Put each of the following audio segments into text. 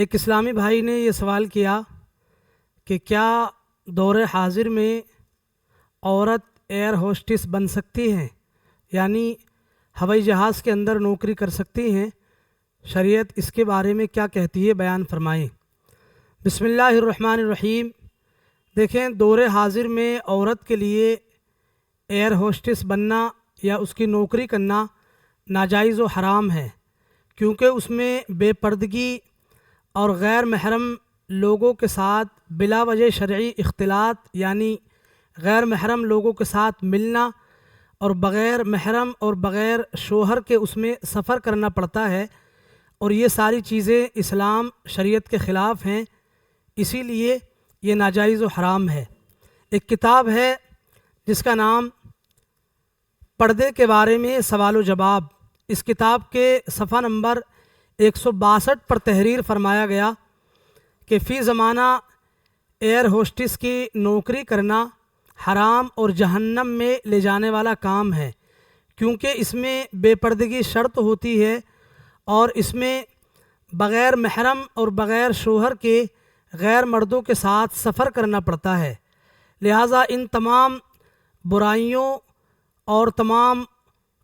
ایک اسلامی بھائی نے یہ سوال کیا کہ کیا دور حاضر میں عورت ایئر ہوسٹس بن سکتی ہیں، یعنی ہوائی جہاز کے اندر نوکری کر سکتی ہیں؟ شریعت اس کے بارے میں کیا کہتی ہے، بیان فرمائیں۔ بسم اللہ الرحمن الرحیم۔ دیکھیں، دور حاضر میں عورت کے لیے ایئر ہوسٹس بننا یا اس کی نوکری کرنا ناجائز و حرام ہے، کیونکہ اس میں بے پردگی اور غیر محرم لوگوں کے ساتھ بلا وجہ شرعی اختلاط، یعنی غیر محرم لوگوں کے ساتھ ملنا اور بغیر محرم اور بغیر شوہر کے اس میں سفر کرنا پڑتا ہے، اور یہ ساری چیزیں اسلام شریعت کے خلاف ہیں، اسی لیے یہ ناجائز و حرام ہے۔ ایک کتاب ہے جس کا نام پردے کے بارے میں سوال و جواب، اس کتاب کے صفحہ نمبر 162 پر تحریر فرمایا گیا کہ فی زمانہ ایئر ہوسٹس کی نوکری کرنا حرام اور جہنم میں لے جانے والا کام ہے، کیونکہ اس میں بے پردگی شرط ہوتی ہے اور اس میں بغیر محرم اور بغیر شوہر کے غیر مردوں کے ساتھ سفر کرنا پڑتا ہے۔ لہٰذا ان تمام برائیوں اور تمام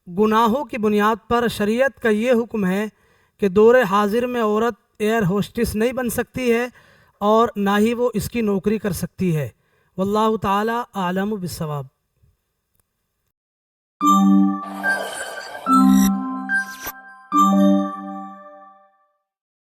گناہوں کی بنیاد پر شریعت کا یہ حکم ہے کہ دور حاضر میں عورت ایئر ہوسٹس نہیں بن سکتی ہے اور نہ ہی وہ اس کی نوکری کر سکتی ہے۔ واللہ تعالی اعلم بالصواب۔